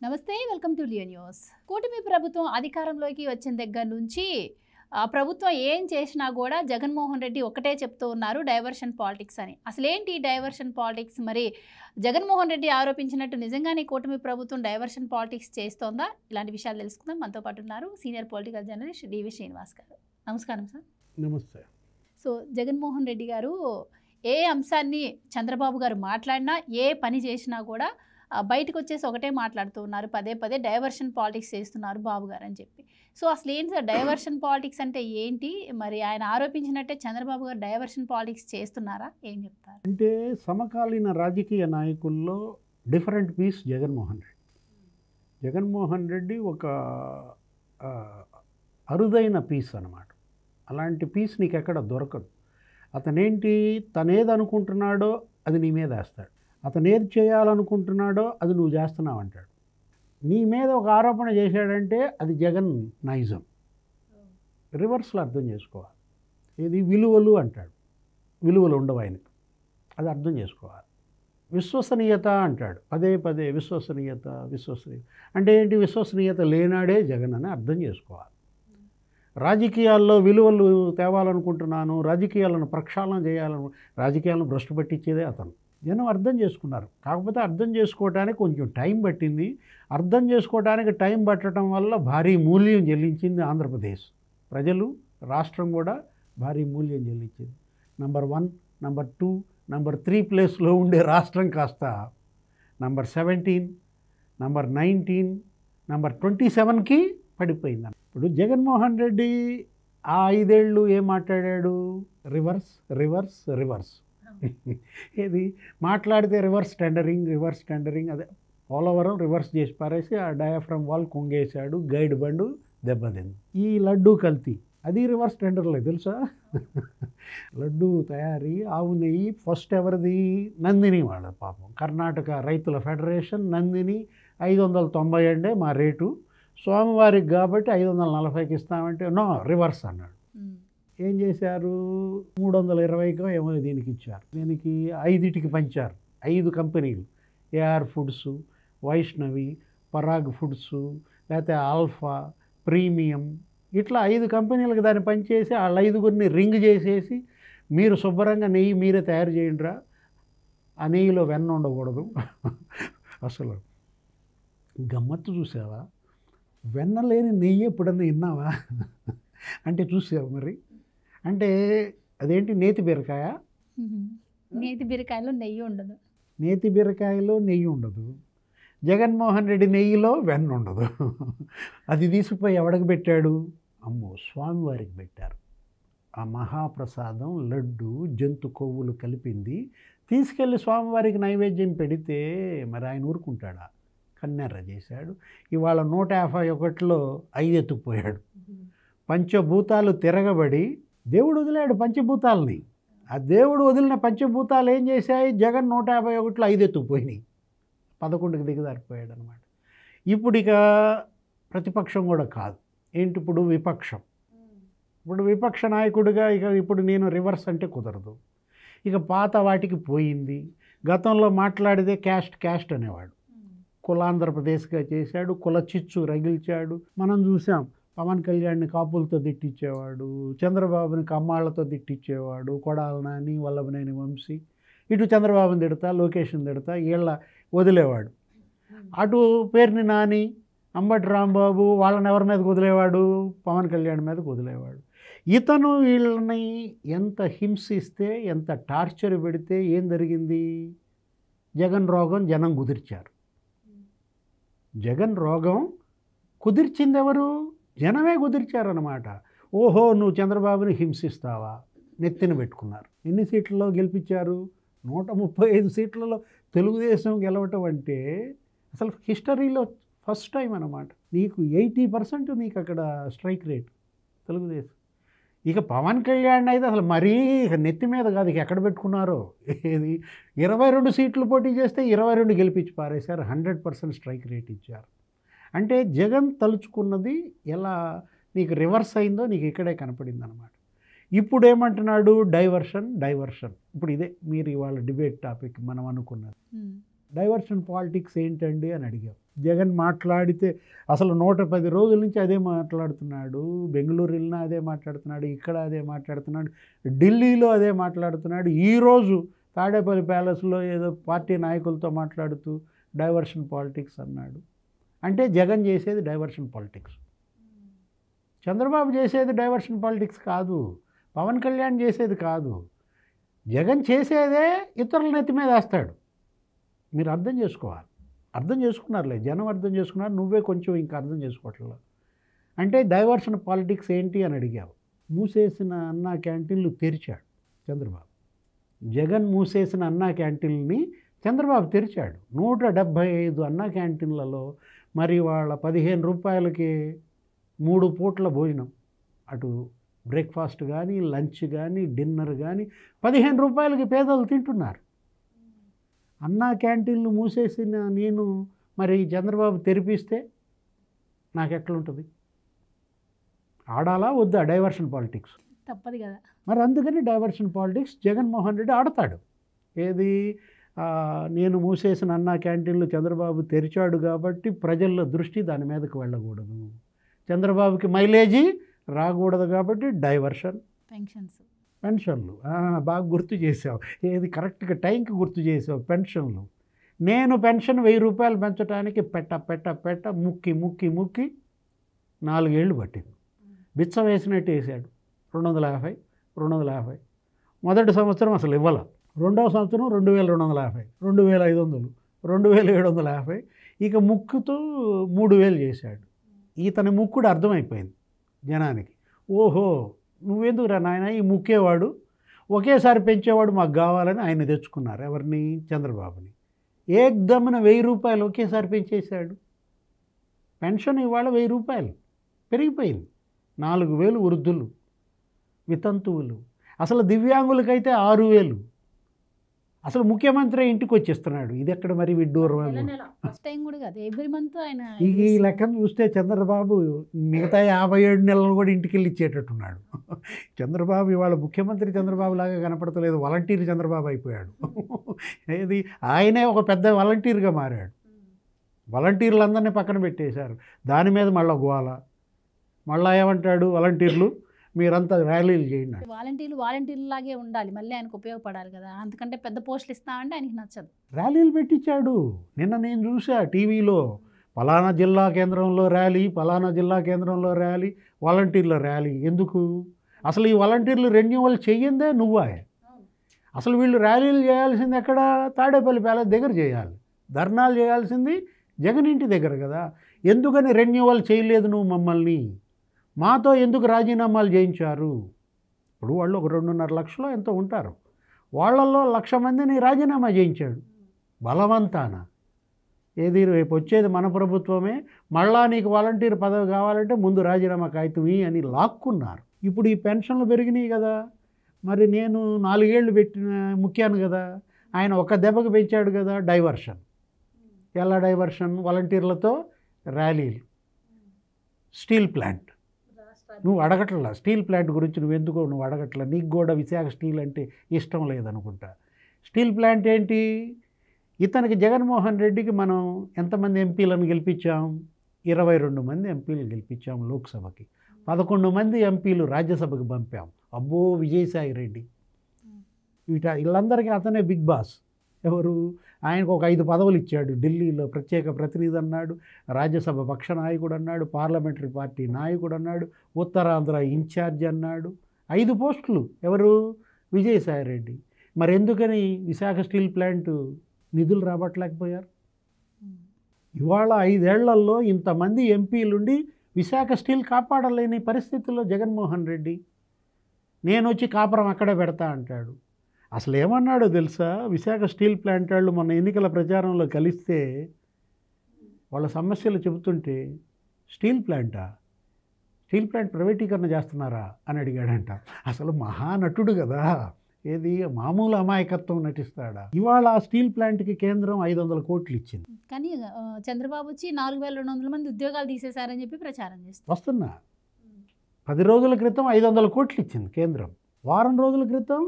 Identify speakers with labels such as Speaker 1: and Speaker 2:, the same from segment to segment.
Speaker 1: నమస్తే, welcome to Leo news. కూటమి ప్రభుత్వం అధికారంలోకి వచ్చిన దగ్గర నుంచి ప్రభుత్వం ఏం చేసినా కూడా జగన్మోహన్ రెడ్డి ఒకటే చెప్తూ ఉన్నారు, డైవర్షన్ పాలిటిక్స్ అని. అసలేంటి డైవర్షన్ పాలిటిక్స్? మరి జగన్మోహన్ రెడ్డి ఆరోపించినట్టు నిజంగానే కూటమి ప్రభుత్వం డైవర్షన్ పాలిటిక్స్ చేస్తోందా? ఇలాంటి విషయాలు తెలుసుకుందాం. మనతో పాటు ఉన్నారు సీనియర్ పొలిటికల్ జర్నలిస్ట్ డివి శ్రీనివాస్ గారు. నమస్కారం సార్.
Speaker 2: నమస్తే.
Speaker 1: సో జగన్మోహన్ రెడ్డి గారు ఏ అంశాన్ని చంద్రబాబు గారు మాట్లాడినా, ఏ పని చేసినా కూడా బయటకు వచ్చేసి ఒకటే మాట్లాడుతూ ఉన్నారు, పదే పదే డైవర్షన్ పాలిటిక్స్ చేస్తున్నారు బాబు గారు అని చెప్పి. సో అసలు ఏంటి సార్ డైవర్షన్ పాలిటిక్స్ అంటే ఏంటి? మరి ఆయన ఆరోపించినట్టే చంద్రబాబు గారు డైవర్షన్ పాలిటిక్స్ చేస్తున్నారా? ఏం చెప్తారు?
Speaker 2: అంటే సమకాలీన రాజకీయ నాయకుల్లో డిఫరెంట్ పీస్ జగన్మోహన్ రెడ్డి. జగన్మోహన్ రెడ్డి ఒక అరుదైన పీస్ అన్నమాట. అలాంటి పీస్ నీకు ఎక్కడ దొరకదు. అతనేంటి, తనేది అనుకుంటున్నాడో అది నీ మీద వేస్తాడు. అతను ఏది చేయాలనుకుంటున్నాడో అది నువ్వు చేస్తున్నావు అంటాడు. నీ మీద ఒక ఆరోపణ చేశాడంటే అది జగన్ నైజం. రివర్స్లో అర్థం చేసుకోవాలి. ఇది విలువలు అంటాడు, విలువలు ఉండవు ఆయనకు, అది అర్థం చేసుకోవాలి. విశ్వసనీయత అంటాడు, పదే పదే విశ్వసనీయత అంటే ఏంటి? విశ్వసనీయత లేనాడే జగన్ అని అర్థం చేసుకోవాలి. రాజకీయాల్లో విలువలు తేవాలనుకుంటున్నాను, రాజకీయాలను ప్రక్షాళన చేయాలను, రాజకీయాలను భ్రష్టు పట్టించేదే అతను. జనం అర్థం చేసుకున్నారు. కాకపోతే అర్థం చేసుకోవడానికి కొంచెం టైం పట్టింది. అర్థం చేసుకోవడానికి టైం పట్టడం వల్ల భారీ మూల్యం చెల్లించింది ఆంధ్రప్రదేశ్ ప్రజలు, రాష్ట్రం కూడా భారీ మూల్యం చెల్లించింది. నంబర్ 1, నంబర్ 2, నంబర్ 3 ప్లేస్లో ఉండే రాష్ట్రం కాస్త నంబర్ 17, నంబర్ 19, నంబర్ 27కి పడిపోయింది. ఇప్పుడు జగన్మోహన్ రెడ్డి ఆ 5 ఏళ్ళు ఏం మాట్లాడాడు? రివర్స్ ఏది మాట్లాడితే రివర్స్ టెండరింగ్, అదే పోలవరం రివర్స్ చేసి పారేసి ఆ డయాఫ్రమ్ వాల్ కుంగేశాడు, గైడ్ బండు దెబ్బతింది. ఈ లడ్డూ కల్తీ, అది రివర్స్ టెండర్లే తెలుసా? లడ్డూ తయారీ, ఆవు నెయ్యి ఫస్ట్ ఎవరిది? నందిని వాళ్ళ. పాపం కర్ణాటక రైతుల ఫెడరేషన్ నందిని 590 అండే మా రేటు, స్వామివారికి కాబట్టి 540కి ఇస్తామంటే నో, రివర్స్ అన్నాడు. ఏం చేశారు? 320కో ఏమో దీనికి ఇచ్చారు. దీనికి 5టికి పంచారు. 5 కంపెనీలు, AR foods, Vaishnavi, Parag foods, లేకపోతే ఆల్ఫా, ప్రీమియం, ఇట్లా 5 కంపెనీలకు దాన్ని పనిచేసి వాళ్ళ 5గురిని రింగ్ చేసేసి మీరు శుభ్రంగా నెయ్యి మీరే తయారు చేయండిరా, ఆ నెయ్యిలో వెన్న ఉండకూడదు. అసలు గమ్మత్తు చూసావా? వెన్న లేని నెయ్యి ఎప్పుడన్నా విన్నావా? అంటే చూసావు మరి. అంటే అదేంటి, నేతి బీరకాయ?
Speaker 1: నేతి బీరకాయలో నెయ్యి ఉండదు.
Speaker 2: నేతి బీరకాయలో నెయ్యి ఉండదు. జగన్మోహన్ రెడ్డి నెయ్యిలో వెన్న ఉండదు. అది తీసుకుపోయి ఎవడికి పెట్టాడు? అమ్మో, స్వామివారికి పెట్టారు. ఆ మహాప్రసాదం లడ్డు జంతు కొవ్వులు కలిపింది తీసుకెళ్ళి స్వామివారికి నైవేద్యం పెడితే మరి ఆయన ఊరుకుంటాడా? కన్నెర్ర చేశాడు. ఇవాళ 151లో 5 ఎత్తుకుపోయాడు. పంచభూతాలు తిరగబడి దేవుడు వదిలాడు పంచభూతాలని. ఆ దేవుడు వదిలిన పంచభూతాలు ఏం చేశాయి? జగన్ 151లో 5 ఎత్తుకుపోయినాయి, 11కి దిగజారిపోయాడు అనమాట. ఇప్పుడు ఇక ప్రతిపక్షం కూడా కాదు, ఏంటి ఇప్పుడు విపక్షం. ఇప్పుడు విపక్ష నాయకుడిగా ఇప్పుడు నేను రివర్స్ అంటే కుదరదు. ఇక పాత వాటికి పోయింది. గతంలో మాట్లాడితే క్యాస్ట్ అనేవాడు, కులాంధ్రప్రదేశ్గా చేశాడు, కుల చిచ్చు రగిల్చాడు. మనం చూసాం, పవన్ కళ్యాణ్ని కాపులతో తిట్టించేవాడు, చంద్రబాబుని కమ్మాళ్లతో తిట్టించేవాడు, కొడాల నాని, వల్లభనేని వంశీ. ఇటు చంద్రబాబుని తిడతా, లోకేష్ని తిడతా, వీళ్ళ వదిలేవాడు. అటు పేరుని నాని, అంబటి రాంబాబు, వాళ్ళని ఎవరి మీదకి వదిలేవాడు? పవన్ కళ్యాణ్ మీదకి వదిలేవాడు. ఇతను వీళ్ళని ఎంత హింసిస్తే, ఎంత టార్చర్ పెడితే ఏం జరిగింది? జగన్ రోగం జనం కుదిర్చారు. జగన్ రోగం కుదిర్చింది ఎవరు? జనమే కుదిర్చారన్నమాట. ఓహో, నువ్వు చంద్రబాబుని హింసిస్తావా? నెత్తిన పెట్టుకున్నారు. ఎన్ని సీట్లలో గెలిపించారు? 135 సీట్లలో తెలుగుదేశం గెలవటం అంటే అసలు హిస్టరీలో ఫస్ట్ టైం అన్నమాట. నీకు 80% నీకు అక్కడ స్ట్రైక్ రేట్ తెలుగుదేశం. ఇక పవన్ కళ్యాణ్ అయితే అసలు మరీ నెత్తి మీద కాదు, ఇక ఎక్కడ పెట్టుకున్నారో. ఏది 22 సీట్లు పోటీ చేస్తే 22 గెలిపించి పారేశారు, 100% స్ట్రైక్ రేట్ ఇచ్చారు. అంటే జగన్ తలుచుకున్నది ఎలా నీకు రివర్స్ అయిందో నీకు ఇక్కడే కనపడింది అనమాట. ఇప్పుడు ఏమంటున్నాడు? డైవర్షన్. ఇప్పుడు ఇదే మీరు ఇవాళ డిబేట్ టాపిక్ మనం అనుకున్నది. డైవర్షన్ పాలిటిక్స్ ఏంటండి అని అడిగాం. జగన్ మాట్లాడితే అసలు 110 రోజుల నుంచి అదే మాట్లాడుతున్నాడు, బెంగళూరు వెళ్ళినా అదే మాట్లాడుతున్నాడు, ఇక్కడ అదే మాట్లాడుతున్నాడు, ఢిల్లీలో అదే మాట్లాడుతున్నాడు, ఈరోజు తాడేపల్లి ప్యాలెస్లో ఏదో పార్టీ నాయకులతో మాట్లాడుతూ డైవర్షన్ పాలిటిక్స్ అన్నాడు. అంటే జగన్ చేసేది డైవర్షన్ పాలిటిక్స్, చంద్రబాబు చేసేది డైవర్షన్ పాలిటిక్స్ కాదు, పవన్ కళ్యాణ్ చేసేది కాదు. జగన్ చేసేదే ఇతరుల నెత్తి మీద వేస్తాడు. మీరు అర్థం చేసుకోవాలి. అర్థం చేసుకున్నారులే, జనం అర్థం చేసుకున్నారు, నువ్వే కొంచెం ఇంకా అర్థం చేసుకోవట్లేదు. అంటే డైవర్షన్ పాలిటిక్స్ ఏంటి అని అడిగావు. మూసేసిన అన్నా క్యాంటీన్లు తెరిచాడు చంద్రబాబు. జగన్ మూసేసిన అన్నా క్యాంటీన్ని చంద్రబాబు తెరిచాడు. 175 అన్నా క్యాంటీన్లలో మరి వాళ్ళ 15 రూపాయలకి 3 పూట్ల భోజనం, అటు బ్రేక్ఫాస్ట్ కానీ, లంచ్ కానీ, డిన్నర్ కానీ 15 రూపాయలకి పేదలు తింటున్నారు. అన్నా క్యాంటీన్లు మూసేసిన నేను మరి చంద్రబాబు తెరిపిస్తే నాకు ఎట్లుంటుంది? ఆడాలా వద్దా డైవర్షన్ పాలిటిక్స్?
Speaker 1: తప్పదు కదా.
Speaker 2: మరి అందుకని డైవర్షన్ పాలిటిక్స్ జగన్మోహన్ రెడ్డి ఆడతాడు. ఏది నేను మూసేసిన అన్నా క్యాంటీన్లు చంద్రబాబు తెరిచాడు కాబట్టి ప్రజల దృష్టి దాని మీదకు వెళ్ళకూడదు, చంద్రబాబుకి మైలేజీ రాకూడదు కాబట్టి డైవర్షన్. పెన్షన్లు బాగా గుర్తు చేసావు, ఏది కరెక్ట్గా టైంకి గుర్తు చేసావు. పెన్షన్లు నేను పెన్షన్ 1000 రూపాయలు పెంచడానికి పెట్ట ముక్కి 4 ఏళ్ళు పట్టింది. బిచ్చ వేసినట్టు వేసాడు. 250 మొదటి సంవత్సరం అసలు ఇవ్వాల, రెండవ సంవత్సరం 2250, 2500, 2750, ఇక ముక్కుతో 3000 చేశాడు. ఇతని ముక్కుడు అర్థమైపోయింది జనానికి. ఓహో నువ్వెందుకురా నాయన ఈ ముక్కేవాడు, ఒకేసారి పెంచేవాడు మాకు కావాలని ఆయన తెచ్చుకున్నారు. ఎవరిని? చంద్రబాబుని. ఏకదమ్మున 1000 రూపాయలు ఒకేసారి పెంచేశాడు. పెన్షన్ ఇవాళ 1000 రూపాయలు పెరిగిపోయింది. 4000 వృద్ధులు, వితంతువులు, అసలు దివ్యాంగులకైతే 6000. అసలు ముఖ్యమంత్రి ఇంటికి వచ్చేస్తున్నాడు. ఇది ఎక్కడ మరి విడ్డూరం? ఈ లెక్కను చూస్తే చంద్రబాబు మిగతా 57 నెలలు కూడా ఇంటికి వెళ్ళి ఇచ్చేటట్టున్నాడు. చంద్రబాబు ఇవాళ ముఖ్యమంత్రి చంద్రబాబు లాగా కనపడతలేదు, వాలంటీర్ చంద్రబాబు అయిపోయాడు. ఏది ఆయనే ఒక పెద్ద వాలంటీర్గా మారాడు. వాలంటీర్లందరినీ పక్కన పెట్టేశారు. దాని మీద మళ్ళీ గోల. మళ్ళీ ఏమంటాడు? వాలంటీర్లు మీరంతా ర్యాలీలు చేయండి.
Speaker 1: వాలంటీర్లు లాగే ఉండాలి, మళ్ళీ ఆయనకు ఉపయోగపడాలి కదా, అందుకంటే పెద్ద పోస్టులు ఇస్తామంటే ఆయనకి నచ్చదు.
Speaker 2: ర్యాలీలు పెట్టించాడు. నిన్న నేను చూసా టీవీలో, పలానా జిల్లా కేంద్రంలో ర్యాలీ, పలానా జిల్లా కేంద్రంలో ర్యాలీ, వాలంటీర్ల ర్యాలీ. ఎందుకు? అసలు ఈ వాలంటీర్లు రెన్యూవల్ చెయ్యిందే నువ్వా? అసలు వీళ్ళు ర్యాలీలు చేయాల్సింది ఎక్కడ? తాడేపల్లి ప్యాలెస్ దగ్గర చేయాలి. ధర్నాలు చేయాల్సింది జగన్ ఇంటి దగ్గర కదా. ఎందుకని రెన్యూవల్ చేయలేదు నువ్వు మమ్మల్ని? మాతో ఎందుకు రాజీనామాలు చేయించారు? ఇప్పుడు వాళ్ళు ఒక 2.5 లక్షలు ఎంతో ఉంటారు, వాళ్ళల్లో 1,00,000 మందిని రాజీనామా చేయించాడు బలవంతాన. ఏది రేపు వచ్చేది మన ప్రభుత్వమే, మళ్ళా నీకు వాలంటీర్ పదవి కావాలంటే ముందు రాజీనామా కాగితమి అని లాక్కున్నారు. ఇప్పుడు ఈ పెన్షన్లు పెరిగినాయి కదా, మరి నేను 4 ఏళ్ళు ముఖ్యాను కదా, ఆయన ఒక దెబ్బకు పెంచాడు కదా. డైవర్షన్. ఎలా డైవర్షన్? వాలంటీర్లతో ర్యాలీలు. స్టీల్ ప్లాంట్ నువ్వు అడగట్లా, స్టీల్ ప్లాంట్ గురించి నువ్వు అడగట్లా, నీకు కూడా విశాఖ స్టీల్ అంటే ఇష్టం లేదనుకుంటా. స్టీల్ ప్లాంట్ ఏంటి? ఇతనికి జగన్మోహన్ రెడ్డికి మనం ఎంతమంది ఎంపీలను గెలిపించాం? 22 మంది ఎంపీలు గెలిపించాం లోక్సభకి, 11 మంది ఎంపీలు రాజ్యసభకి పంపాం. అబ్బో విజయసాయి రెడ్డి, వీళ్ళందరికీ అతనే బిగ్ బాస్. ఎవరు? ఆయనకు ఒక 5 పదవులు ఇచ్చాడు. ఢిల్లీలో ప్రత్యేక ప్రతినిధి అన్నాడు, రాజ్యసభ పక్ష నాయకుడు అన్నాడు, పార్లమెంటరీ పార్టీ నాయకుడు అన్నాడు, ఉత్తరాంధ్ర ఇన్ఛార్జ్ అన్నాడు. 5 పోస్టులు. ఎవరు? విజయసాయి రెడ్డి. మరి ఎందుకని విశాఖ స్టీల్ ప్లాంట్ నిధులు రాబట్టలేకపోయారు? ఇవాళ 5 ఏళ్లలో ఇంతమంది ఎంపీలుండి విశాఖ స్టీల్ కాపాడలేని పరిస్థితుల్లో జగన్మోహన్ రెడ్డి నేను వచ్చి కాపురం అక్కడే పెడతా అంటాడు. అసలు ఏమన్నాడో తెలుసా? విశాఖ స్టీల్ ప్లాంట్ వాళ్ళు మన ఎన్నికల ప్రచారంలో కలిస్తే వాళ్ళ సమస్యలు చెబుతుంటే, స్టీల్ ప్లాంట్ ప్రైవేటీకరణ చేస్తున్నారా అని అడిగాడంట. అసలు మహానటుడు కదా, ఏది మామూలు అమాయకత్వం నటిస్తాడా? ఇవాళ ఆ స్టీల్ ప్లాంట్కి కేంద్రం 500 కోట్లు ఇచ్చింది.
Speaker 1: కానీ చంద్రబాబు వచ్చి 4200 మంది ఉద్యోగాలు తీసేశారని చెప్పి ప్రచారం చేస్తారు.
Speaker 2: వస్తున్నా 10 రోజుల క్రితం 500 కోట్లు ఇచ్చింది కేంద్రం, వారం రోజుల క్రితం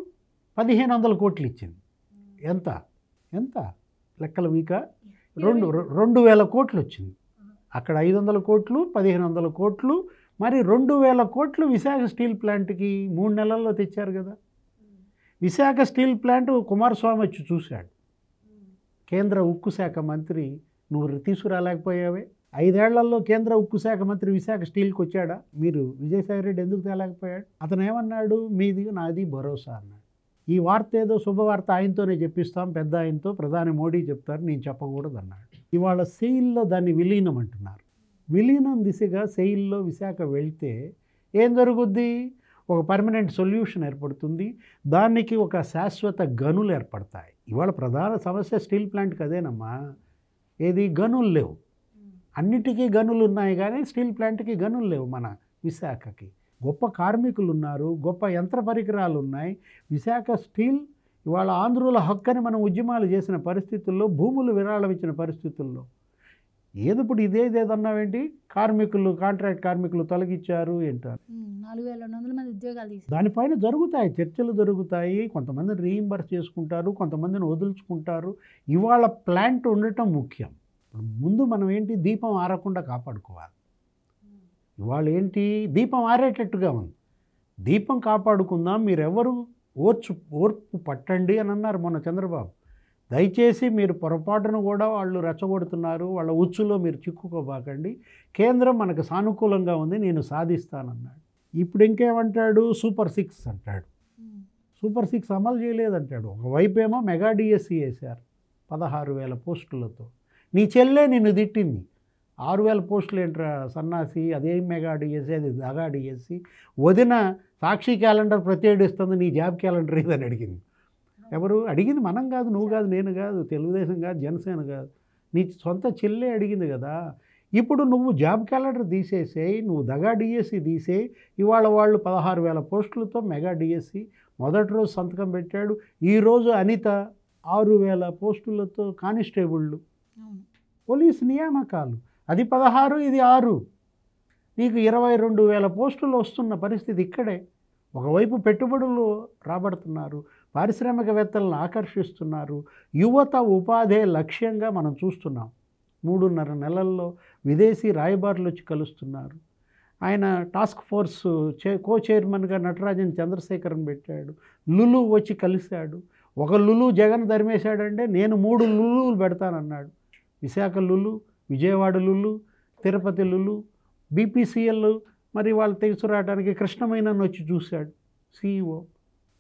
Speaker 2: 1500 కోట్లు ఇచ్చింది. ఎంత లెక్కల వీక 2,000 కోట్లు వచ్చింది. అక్కడ 500 కోట్లు, 1,500 కోట్లు, మరి 2,000 కోట్లు విశాఖ స్టీల్ ప్లాంట్కి 3 నెలల్లో తెచ్చారు కదా. విశాఖ స్టీల్ ప్లాంట్ కుమారస్వామి వచ్చి చూశాడు. కేంద్ర ఉక్కు శాఖ మంత్రి నువ్వు తీసుకురాలేకపోయావే. 5 ఏళ్లలో కేంద్ర ఉక్కు శాఖ మంత్రి విశాఖ స్టీల్కి వచ్చాడా? మీరు విజయసాయి రెడ్డి ఎందుకు తేలేకపోయాడు? అతను ఏమన్నాడు? మీది నాది భరోసా అన్నాడు. ఈ వార్త ఏదో శుభవార్త ఆయనతోనే చెప్పిస్తాం, పెద్ద ఆయనతో, ప్రధాని మోడీ చెప్తారు, నేను చెప్పకూడదు అన్నాడు. ఇవాళ సెయిల్లో దాన్ని విలీనం అంటున్నారు. విలీనం దిశగా సెయిల్లో విశాఖ వెళ్తే ఏం జరుగుద్ది? ఒక పర్మనెంట్ సొల్యూషన్ ఏర్పడుతుంది. దానికి ఒక శాశ్వత గనులు ఏర్పడతాయి. ఇవాళ ప్రధాన సమస్య స్టీల్ ప్లాంట్కి అదేనమ్మా. ఏది? గనులు లేవు. అన్నిటికీ గనులు ఉన్నాయి కానీ స్టీల్ ప్లాంట్కి గనులు లేవు. మన విశాఖకి గొప్ప కార్మికులు ఉన్నారు, గొప్ప యంత్ర పరికరాలు ఉన్నాయి. విశాఖ స్టీల్ ఇవాళ ఆంధ్రుల హక్కని మనం ఉద్యమాలు చేసిన పరిస్థితుల్లో, భూములు విరాళం ఇచ్చిన పరిస్థితుల్లో ఇప్పుడు ఇదేదన్నావేంటి? కార్మికులు, కాంట్రాక్ట్ కార్మికులు తొలగించారు ఏంటారు.
Speaker 1: 4,200 మంది ఉద్యోగాలు తీసుకు
Speaker 2: దానిపైన జరుగుతాయి, చర్చలు జరుగుతాయి. కొంతమందిని రీయింబర్స్ చేసుకుంటారు, కొంతమందిని వదులుచుకుంటారు. ఇవాళ ప్లాంట్ ఉండటం ముఖ్యం. ముందు మనం ఏంటి? దీపం ఆరకుండా కాపాడుకోవాలి. ఇవాళ ఏంటి? దీపం ఆరేటట్టుగా ఉంది. దీపం కాపాడుకుందాం, మీరెవరు ఓర్పు పట్టండి అని అన్నారు మొన్న చంద్రబాబు. దయచేసి మీరు పొరపాటును కూడా వాళ్ళు రెచ్చగొడుతున్నారు, వాళ్ళ ఉచ్చులో మీరు చిక్కుకోబాకండి. కేంద్రం మనకు సానుకూలంగా ఉంది, నేను సాధిస్తానన్నాడు. ఇప్పుడు ఇంకేమంటాడు? సూపర్ 6 అంటాడు. సూపర్ 6 అమలు చేయలేదంటాడు. ఒకవైపు ఏమో మెగా డిఎస్సి వేశారు 16,000 పోస్టులతో. నీ చెల్లె నిన్ను తిట్టింది. 6,000 పోస్టులు ఏంట్రా సన్నాసి, అదేం మెగా డిఎస్సి, అది దగా డిఎస్సి. వదిన సాక్షి క్యాలెండర్ ప్రత్యేకిస్తుంది, నీ జాబ్ క్యాలెండర్ ఏదని అడిగింది. ఎవరు అడిగింది? మనం కాదు, నువ్వు కాదు, నేను కాదు, తెలుగుదేశం కాదు, జనసేన కాదు, నీ సొంత చెల్లె అడిగింది కదా. ఇప్పుడు నువ్వు జాబ్ క్యాలెండర్ తీసేసేయి, నువ్వు దగా డిఎస్సి తీసేయి. ఇవాళ వాళ్ళు 16,000 పోస్టులతో మెగా డిఎస్సి మొదటి రోజు సంతకం పెట్టాడు. ఈరోజు అనిత 6,000 పోస్టులతో కానిస్టేబుళ్ళు, పోలీసు నియామకాలు. అది 16, ఇది 6. నీకు 22,000 పోస్టులు వస్తున్న పరిస్థితి ఇక్కడే. ఒకవైపు పెట్టుబడులు రాబడుతున్నారు, పారిశ్రామికవేత్తలను ఆకర్షిస్తున్నారు, యువత ఉపాధే లక్ష్యంగా మనం చూస్తున్నాం. 3.5 నెలల్లో విదేశీ రాయబారులు వచ్చి కలుస్తున్నారు. ఆయన టాస్క్ ఫోర్స్ కో చైర్మన్గా నటరాజన్ చంద్రశేఖరన్ పెట్టాడు. లులు వచ్చి కలిశాడు. ఒక లులు జగన్ ధర్మేశాడంటే నేను 3 లులులు పెడతానన్నాడు. విశాఖ లులు, విజయవాడ లులు, తిరుపతి లులు, బీపీసీఎల్ మరి వాళ్ళు తీసుకురావడానికి కృష్ణమైనన్ వచ్చి చూశాడు సిఇఓ.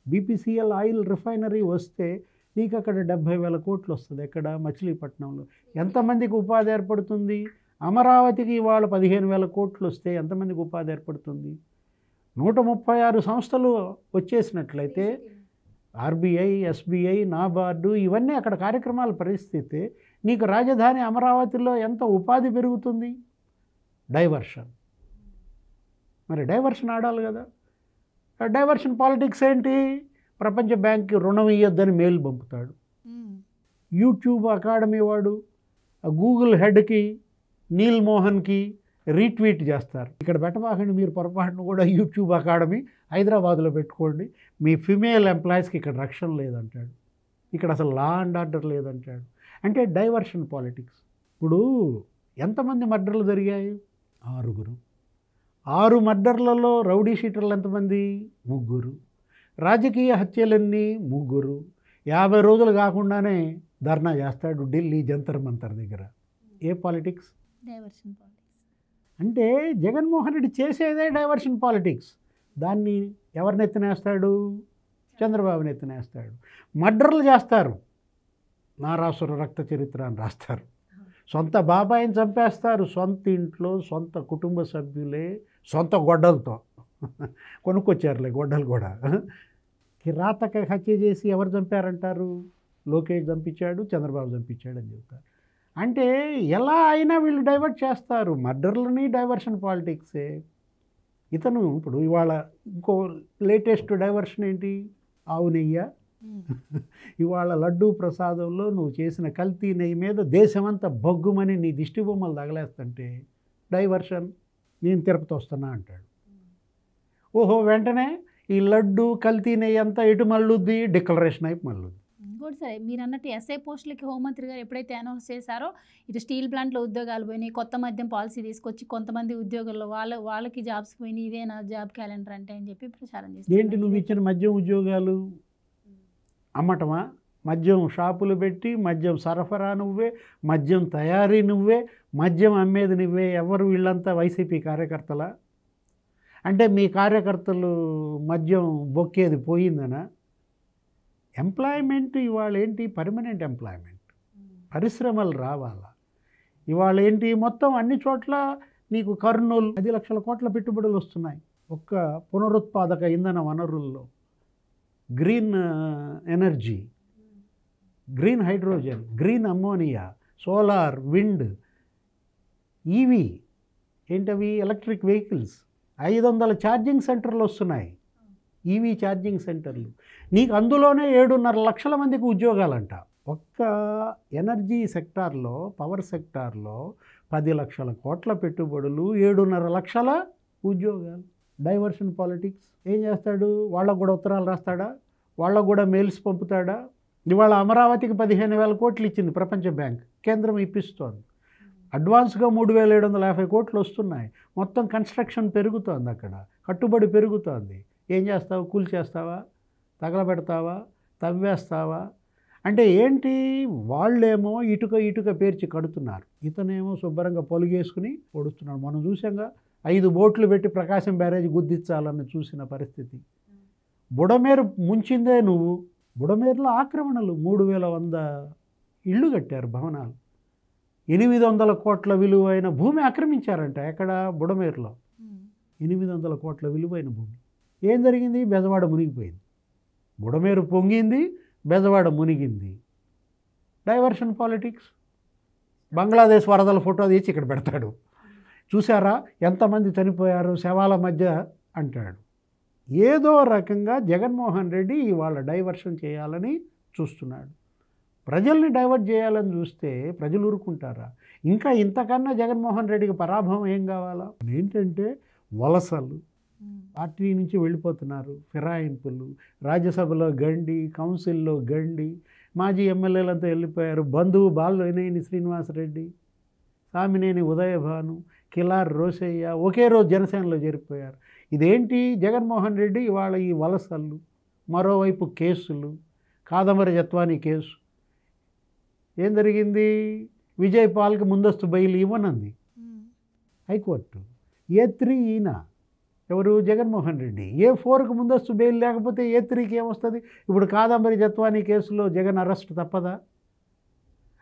Speaker 2: బీపీసీఎల్ ఆయిల్ రిఫైనరీ వస్తే నీకు అక్కడ 70,000 కోట్లు వస్తుంది. ఎక్కడ? మచిలీపట్నంలో. ఎంతమందికి ఉపాధి ఏర్పడుతుంది? అమరావతికి ఇవాళ 15,000 కోట్లు వస్తే ఎంతమందికి ఉపాధి ఏర్పడుతుంది? 136 సంస్థలు వచ్చేసినట్లయితే ఆర్బీఐ, ఎస్బీఐ, నాబార్డు ఇవన్నీ అక్కడ కార్యక్రమాల పరిస్థితి. నీకు రాజధాని అమరావతిలో ఎంత ఉపాధి పెరుగుతుంది? డైవర్షన్. మరి డైవర్షన్ ఆడాలి కదా. డైవర్షన్ పాలిటిక్స్ ఏంటి? ప్రపంచ బ్యాంక్కి రుణం ఇయ్యొద్దని మెయిల్ పంపుతాడు. యూట్యూబ్ అకాడమీ వాడు గూగుల్ హెడ్కి, నీల్ మోహన్కి రీట్వీట్ చేస్తారు. ఇక్కడ పెట్టబాకండి మీరు పొరపాటును కూడా. యూట్యూబ్ అకాడమీ హైదరాబాద్లో పెట్టుకోండి, మీ ఫిమేల్ ఎంప్లాయీస్కి ఇక్కడ రక్షణ లేదంటాడు, ఇక్కడ అసలు లా అండ్ ఆర్డర్ లేదంటాడు. అంటే డైవర్షన్ పాలిటిక్స్. ఇప్పుడు ఎంతమంది మర్డర్లు జరిగాయి? 6. 6 మర్డర్లలో రౌడీ షీటర్లు ఎంతమంది? 3. రాజకీయ హత్యలన్నీ 3. 50 రోజులు కాకుండానే ధర్నా చేస్తాడు ఢిల్లీ జంతర్ మంతర్ దగ్గర. ఏ పాలిటిక్స్?
Speaker 1: Diversion politics.
Speaker 2: అంటే జగన్మోహన్ రెడ్డి చేసేదే డైవర్షన్ పాలిటిక్స్. దాన్ని ఎవరిని ఎత్తినేస్తాడు? చంద్రబాబుని ఎత్తినేస్తాడు. మర్డర్లు చేస్తారు, నారాసుర రక్త చరిత్ర అని రాస్తారు. సొంత బాబాయిని చంపేస్తారు, సొంత ఇంట్లో సొంత కుటుంబ సభ్యులే, సొంత గొడ్డలతో కొనుక్కొచ్చారులే గొడ్డలు కూడా. కిరాతక హత్య చేసి ఎవరు చంపారంటారు? లోకేష్ చంపించాడు, చంద్రబాబు చంపించాడు అని చెప్తారు. అంటే ఎలా అయినా వీళ్ళు డైవర్ట్ చేస్తారు. మర్డర్లని డైవర్షన్ పాలిటిక్సే. ఇతను ఇప్పుడు ఇవాళ ఇంకో లేటెస్ట్ డైవర్షన్ ఏంటి? ఆవు నెయ్య. ఇవాళ లడ్డూ ప్రసాదంలో నువ్వు చేసిన కల్తీ నెయ్యి మీద దేశమంతా బొగ్గుమని నీ దిష్టి బొమ్మలు తగలేస్తుంటే డైవర్షన్. నేను తిరుపతి వస్తున్నా అంటాడు. ఓహో, వెంటనే ఈ లడ్డు కల్తీ నెయ్యి అంతా ఎటు మళ్ళుద్ది? డిక్లరేషన్ అయిపు మళ్ళుద్ది.
Speaker 1: ఇంకోటి సరే మీరు అన్నట్టు ఎస్ఐ పోస్టులకి హోంమంత్రి గారు ఎప్పుడైతే అనౌన్స్ చేశారో ఇటు స్టీల్ ప్లాంట్లో ఉద్యోగాలు పోయినాయి, కొత్త మద్యం పాలసీ తీసుకొచ్చి కొంతమంది ఉద్యోగుల్లో వాళ్ళకి జాబ్స్ పోయినాయి, ఇదే నా జాబ్ క్యాలెండర్ అంటే అని చెప్పి ప్రచారం
Speaker 2: ఏంటి
Speaker 1: చేస్తారు.
Speaker 2: నువ్వు ఇచ్చిన మద్యం ఉద్యోగాలు అమ్మటమా? మద్యం షాపులు పెట్టి మద్యం సరఫరా నువ్వే, మద్యం తయారీ నువ్వే, మద్యం అమ్మేది నువ్వే. ఎవరు వీళ్ళంతా వైసీపీ కార్యకర్తలా? అంటే మీ కార్యకర్తలు మద్యం బొక్కేది పోయిందనా? ఎంప్లాయ్మెంట్ ఇవాళ ఏంటి? పర్మనెంట్ ఎంప్లాయ్మెంట్, పరిశ్రమలు రావాలా ఇవాళ ఏంటి? మొత్తం అన్ని చోట్ల నీకు కర్నూలు 10 లక్షల కోట్ల పెట్టుబడులు వస్తున్నాయి ఒక్క పునరుత్పాదక ఇంధన వనరుల్లో. Green energy, green hydrogen, green ammonia, solar, wind, EV ఏంటవి ఎలక్ట్రిక్ వెహికల్స్. 500 ఛార్జింగ్ సెంటర్లు వస్తున్నాయి, ఈవీ ఛార్జింగ్ సెంటర్లు. నీకు అందులోనే 7.5 లక్షల మందికి ఉద్యోగాలంట. ఒక్క ఎనర్జీ సెక్టార్లో, పవర్ సెక్టార్లో 10 లక్షల కోట్ల పెట్టుబడులు, 7.5 లక్షల ఉద్యోగాలు. డైవర్షన్ పాలిటిక్స్ ఏం చేస్తాడు? వాళ్ళకు కూడా ఉత్తరాలు రాస్తాడా? వాళ్ళకు కూడా మెయిల్స్ పంపుతాడా? ఇవాళ అమరావతికి 15,000 కోట్లు ఇచ్చింది ప్రపంచ బ్యాంక్, కేంద్రం ఇప్పిస్తోంది. అడ్వాన్స్గా 3,750 కోట్లు వస్తున్నాయి. మొత్తం కన్స్ట్రక్షన్ పెరుగుతోంది, అక్కడ కట్టుబడి పెరుగుతోంది. ఏం చేస్తావు? కూల్చేస్తావా? తగలబెడతావా? తవ్వేస్తావా? అంటే ఏంటి? వాళ్ళేమో ఇటుక పేర్చి కడుతున్నారు, ఇతనేమో శుభ్రంగా పొలిగేసుకుని పొడుస్తున్నాడు. మనం చూసాంగా 5 బోట్లు పెట్టి ప్రకాశం బ్యారేజ్ గుద్దించాలని చూసిన పరిస్థితి. బుడమేరు ముంచిందే నువ్వు. బుడమేరులో ఆక్రమణలు 3,100 ఇళ్ళు కట్టారు, భవనాలు. 800 కోట్ల విలువైన భూమి ఆక్రమించారంట. ఎక్కడ? బుడమేరులో 800 కోట్ల విలువైన భూమి. ఏం జరిగింది? బెజవాడ మునిగిపోయింది. బుడమేరు పొంగింది, బెజవాడ మునిగింది. Diversion politics. బంగ్లాదేశ్ వరదల ఫోటో తీసి ఇక్కడ పెడతాడు. చూసారా ఎంతమంది చనిపోయారు శవాల మధ్య అంటాడు. ఏదో రకంగా జగన్మోహన్ రెడ్డి ఇవాళ డైవర్షన్ చేయాలని చూస్తున్నాడు. ప్రజల్ని డైవర్ట్ చేయాలని చూస్తే ప్రజలు ఊరుకుంటారా? ఇంకా ఇంతకన్నా జగన్మోహన్ రెడ్డికి పరాభవం ఏం కావాలా? ఏంటంటే వలసలు, పార్టీ నుంచి వెళ్ళిపోతున్నారు, ఫిరాయింపులు, రాజ్యసభలో గండి, కౌన్సిల్లో గండి, మాజీ ఎమ్మెల్యేలంతా వెళ్ళిపోయారు. బంధువు బాలినేని శ్రీనివాసరెడ్డి, సామినేని ఉదయభాను, కిలార్ రోషయ్య ఒకే రోజు జనసేనలో చేరిపోయారు. ఇదేంటి? జగన్మోహన్ రెడ్డి ఇవాళ ఈ వలసలు, మరోవైపు కేసులు, కాదంబరి జత్వానీ కేసు. ఏం జరిగింది? విజయ్ పాల్కి ముందస్తు బెయిల్ ఇవ్వనంది హైకోర్టు. A3 ఈయన ఎవరు? జగన్మోహన్ రెడ్డి. A4కు ముందస్తు బెయిల్ లేకపోతే A3కి ఏమొస్తుంది? ఇప్పుడు కాదంబరి జత్వానీ కేసులో జగన్ అరెస్ట్ తప్పదా?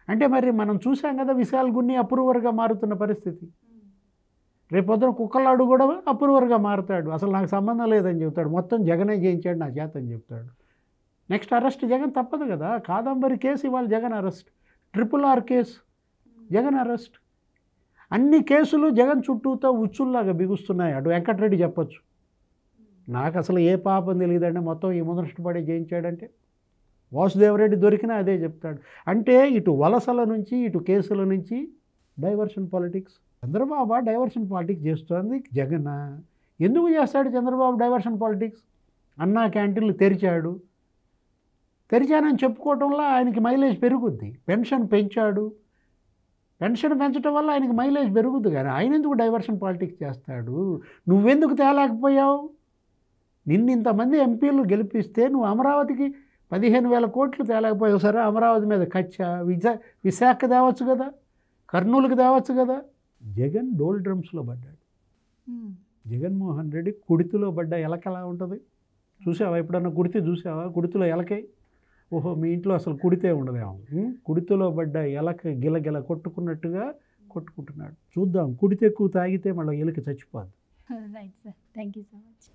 Speaker 2: అంటే మరి మనం చూసాం కదా, విశాల్ గున్ని అప్రూవర్గా మారుతున్న పరిస్థితి. రేపొద్దున కుక్కలాడు కూడా అప్రూవర్గా మారుతాడు. అసలు నాకు సంబంధం లేదని చెప్తాడు, మొత్తం జగనే చేయించాడు నా చేత అని చెప్తాడు. నెక్స్ట్ అరెస్ట్ జగన్ తప్పదు కదా. కాదంబరి కేసు ఇవాళ Jagan arrest, RRR case Jagan arrest. అన్ని కేసులు జగన్ చుట్టూతో ఉచ్చుల్లాగా బిగుస్తున్నాయి. అటు వెంకటరెడ్డి చెప్పొచ్చు, నాకు అసలు ఏ పాపం తెలియదంటే మొత్తం ఈ ముదనష్టపడి జయించాడంటే. వాసుదేవరెడ్డి దొరికినా అదే చెప్తాడు. అంటే ఇటు వలసల నుంచి, ఇటు కేసుల నుంచి diversion politics. Chandrababu diversion politics చేస్తోంది. జగన్ ఎందుకు చేస్తాడు చంద్రబాబు డైవర్షన్ పాలిటిక్స్? అన్నా క్యాంటీన్లు తెరిచానని చెప్పుకోవటంలో ఆయనకి మైలేజ్ పెరుగుద్ది. పెన్షన్ పెంచాడు, పెన్షన్ పెంచడం వల్ల ఆయనకి మైలేజ్ పెరుగుద్ది. కానీ ఆయన ఎందుకు డైవర్షన్ పాలిటిక్స్ చేస్తాడు? నువ్వెందుకు తేలేకపోయావు? ఇంతమంది ఎంపీలు గెలిపిస్తే నువ్వు అమరావతికి 15,000 కోట్లు తేలేకపోయావు. సరే, అమరావతి మీద కచ్చా, విశాఖ తేవచ్చు కదా, కర్నూలుకి తేవచ్చు కదా. జగన్ డోల్ డ్రమ్స్లో పడ్డాడు. జగన్మోహన్ రెడ్డి కుడితిలో పడ్డ ఎలక ఎలా ఉంటుంది చూసావా? ఎప్పుడన్నా కుడితే చూసావా? కుడితిలో ఎలకే. ఓహో, మీ ఇంట్లో అసలు కుడితే ఉండదేమో. కుడితిలో పడ్డ ఎలక గిలగిల కొట్టుకున్నట్టుగా కొట్టుకుంటున్నాడు. చూద్దాం, కుడితే ఎక్కువ తాగితే మళ్ళీ ఎలుక చచ్చిపోద్ది.
Speaker 1: Right sir, thank you so much.